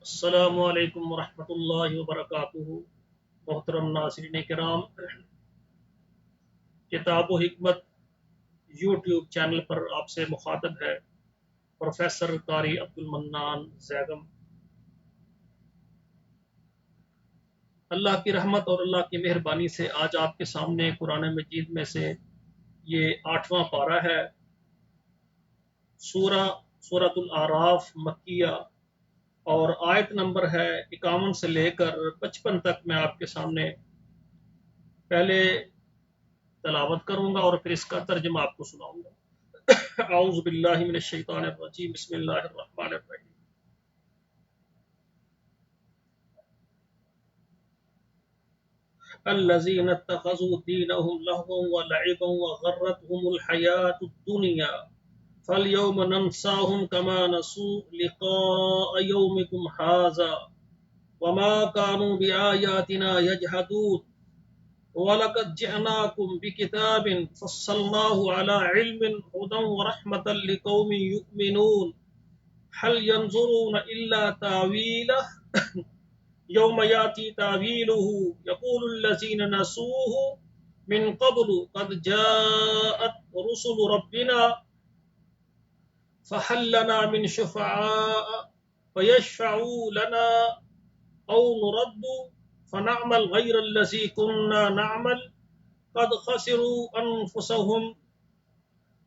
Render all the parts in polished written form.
السلام علیکم ورحمۃ اللہ وبرکاتہ۔ محترم ناظرین کرام، کتاب و حکمت یوٹیوب چینل پر آپ سے مخاطب ہے پروفیسر قاری عبد المنان زیگم۔ اللہ کی رحمت اور اللہ کی مہربانی سے آج آپ کے سامنے قرآن مجید میں سے یہ 8واں پارہ ہے۔ سورۃ الاعراف مکیہ، اور آیت نمبر ہے 51 سے لے کر 55 تک میں آپ کے سامنے پہلے تلاوت کروں گا اور پھر اس کا ترجمہ آپ کو سناؤں گا۔ اعوذ باللہ من الشیطان الرجیم، بسم اللہ الرحمن الرحیم۔ الذین اتخذوا دینهم لهوا ولعبا وغرتهم الحیاة الدنیا فاليوم ننساهم كما نسوا لقاء يومكم هذا وما كانوا بآياتنا يجحدون وَلَقَدْ جِئْنَاكُمْ بِكِتَابٍ فَصَّلْنَاهُ عَلَى عِلْمٍ هُدًى وَرَحْمَةً لِقَوْمٍ يُؤْمِنُونَ هَلْ يَنظُرُونَ إِلَّا تَأْوِيلَهُ يَوْمَ يَأْتِي تَأْوِيلُهُ يَقُولُ الَّذِينَ نَسُوهُ مِنْ قَبْلُ قَدْ جَاءَتْ رُسُلُ رَبِّنَا فَهَلْ لَنَا مِنْ شُفَعَاءَ فَيَشْفَعُوا لَنَا أَوْ نُرَدُّ فَنَعْمَلْ غَيْرَ الَّذِي كُنَّا نَعْمَلُ قد خسروا أنفسهم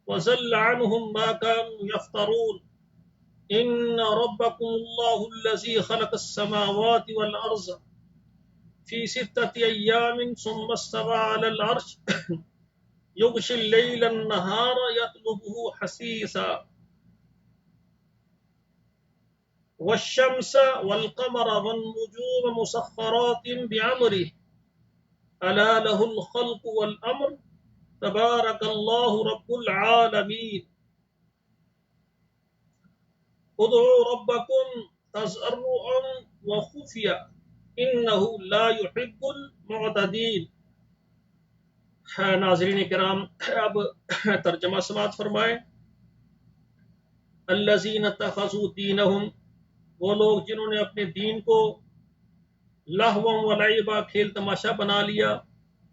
وزل عنهم ما كانوا يفترون إن ربكم الله الذي خلق السماوات والأرض في 6 أيام ثم استوى على العرش يغشي الليل النهار يطلبه حثيثا والشمس والقمر والنجوم مسخرات بأمره ألا له الخلق والأمر تبارك الله رب العالمين ادعوا ربكم تضرعا وخفيا انه لا يحب المعتدين۔ ناظرین کرام، اب ترجمہ سماعت فرمائیں۔ الذین اتخذوا دینہم، وہ لوگ جنہوں نے اپنے دین کو لہوا و لعبا، کھیل تماشا بنا لیا،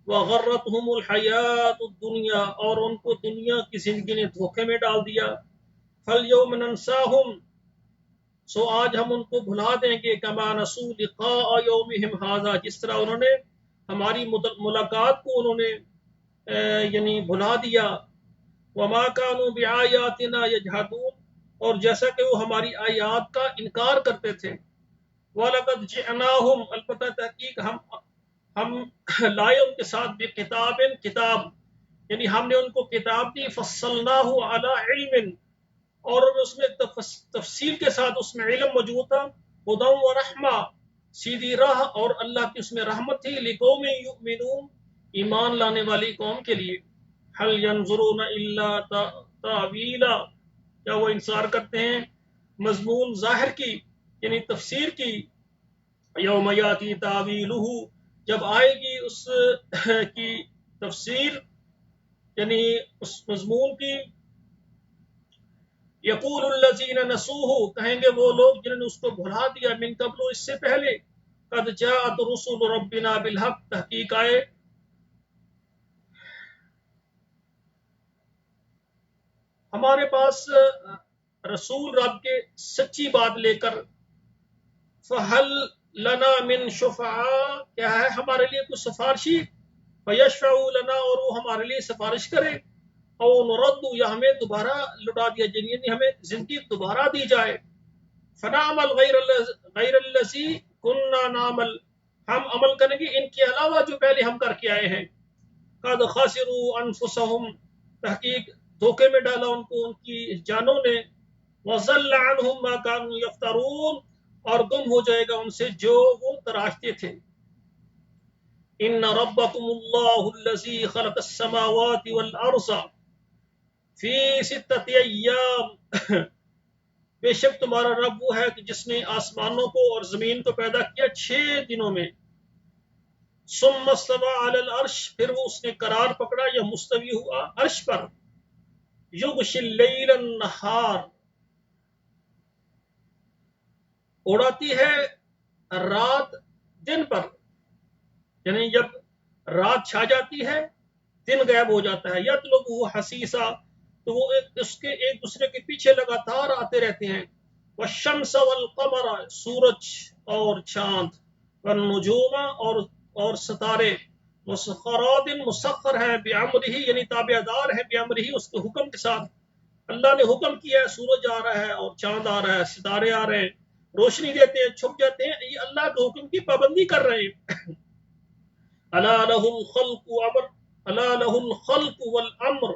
وغرتہم الحیات الدنیا، اور ان کو دنیا کی زندگی نے دھوکے میں ڈال دیا۔ فالیوم ننساہم، سو آج ہم ان کو بھلا دیں گے، کما نسوا لقاء یومہم ھذا، جس طرح انہوں نے ہماری ملاقات کو انہوں نے یعنی بھلا دیا۔ وما كانوا بآیاتنا یجحدون، اور جیسا کہ وہ ہماری آیات کا انکار کرتے تھے۔ وَلَقَدْ جِئْنَاهُمْ، البتہ تحقیق ہم لائے ان کے ساتھ بکتاب، کتاب، یعنی ہم نے ان کو کتاب دی، فصلناہ علی علم، اور اس میں تفصیل کے ساتھ اس میں علم موجود تھا، ہدی و رحمہ، سیدھی راہ اور اللہ کی اس میں رحمت تھی، لقوم یؤمنون، ایمان لانے والی قوم کے لیے۔ هل ينظرون الا تاویلا، کیا وہ انتظار کرتے ہیں مضمون ظاہر کی، یعنی تفسیر کی۔ یوم یاتی تاویلہ، جب آئے گی اس کی تفسیر، یعنی اس مضمون کی۔ یقول الذین نسوہ، کہیں گے وہ لوگ جنہوں نے اس کو بھلا دیا، من قبل، اس سے پہلے، قد جاءت رسل ربنا بالحق، تحقیق آئے ہمارے پاس رسول رب کے سچی بات لے کر۔ فہل لنا من شفعاء، کیا ہے ہمارے لیے کوئی سفارشی؟ فیشفعوا لنا، اور وہ ہمارے لیے سفارش کرے۔ او نرد، یا ہمیں دوبارہ لٹا دیا جائے، یعنی ہمیں زندگی دوبارہ دی جائے۔ فنعمل غیر الذی کننا نعمل، ہم عمل کریں گے ان کے علاوہ جو پہلے ہم کر کے آئے ہیں۔ قد خسروا انفسهم، تحقیق دھوکے میں ڈالا ان کو ان کی جانوں نے۔ وضل عنهم ما كانوا يفترون، اور گم ہو جائے گا ان سے جو وہ تراشتے تھے۔ ان ربکم اللہ الذی خلق السماوات والارض فی 6 ایام، بے شک تمہارا رب وہ ہے کہ جس نے آسمانوں کو اور زمین کو پیدا کیا 6 دنوں میں۔ ثم استوى علی العرش، پھر وہ اس نے قرار پکڑا یا مستوی ہوا عرش پر۔ یغشی اللیل النہار، اڑاتی ہے رات دن پر، یعنی جب رات چھا جاتی ہے دن غائب ہو جاتا ہے، یطلب وہ حسیسا، تو وہ اس کے ایک دوسرے کے پیچھے لگاتار آتے رہتے ہیں، والشمس والقمر، سورج اور چاند، والنجوم اور ستارے، مسخرات مسخر ہیں بعمرہ یعنی تابع دار ہیں بعمرہ اس کے حکم کے ساتھ، اللہ نے حکم کیا ہے، سورج آ رہا ہے اور چاند آ رہا ہے، ستارے آ رہے ہیں، روشنی دیتے ہیں چھپ جاتے ہیں، یہ اللہ کے حکم کی پابندی کر رہے ہیں۔ الا لہ الخلق امر، الا لہ الخلق والامر،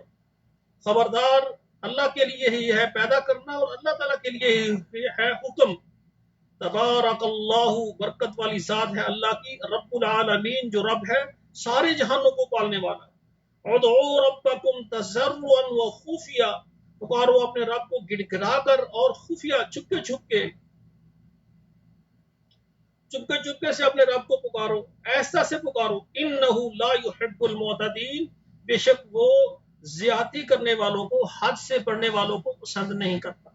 خبردار اللہ کے لیے ہی ہے پیدا کرنا اور اللہ تعالیٰ کے لیے ہی ہے حکم۔ تبارک اللہ، برکت والی ذات ہے اللہ کی، رب العالمین جو رب ہے سارے جہانوں کو پالنے والا۔ ادعوا ربکم تضرعا وخفیا، پکارو اپنے رب کو گڑ گڑا کر اور خفیہ چپکے چپکے سے اپنے رب کو پکارو، ایسا سے پکارو، انہ لا یحب المعتدین، بے شک وہ زیادتی کرنے والوں کو، حد سے بڑھنے والوں کو پسند نہیں کرتا۔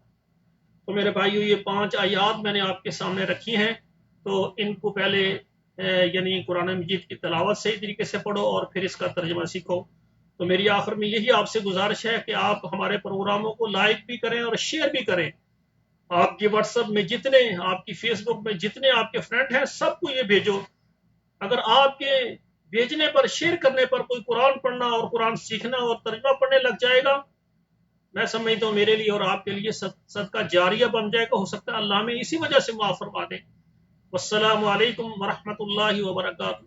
تو میرے بھائیو یہ 5 آیات میں نے آپ کے سامنے رکھی ہیں، تو ان کو پہلے یعنی قرآن مجید کی تلاوت صحیح طریقے سے پڑھو اور پھر اس کا ترجمہ سیکھو۔ تو میری آخر میں یہی آپ سے گزارش ہے کہ آپ ہمارے پروگراموں کو لائک بھی کریں اور شیئر بھی کریں، آپ کی واٹس ایپ میں جتنے، آپ کی فیس بک میں جتنے آپ کے فرینڈ ہیں سب کو یہ بھیجو۔ اگر آپ کے بھیجنے پر، شیئر کرنے پر کوئی قرآن پڑھنا اور قرآن سیکھنا اور ترجمہ پڑھنے لگ جائے گا، میں سمجھتا ہوں میرے لیے اور آپ کے لیے صدقہ جاریہ بن جائے گا، ہو سکتا ہے اللہ میں اسی وجہ سے معاف فرما دے۔ والسلام علیکم ورحمۃ اللہ وبرکاتہ۔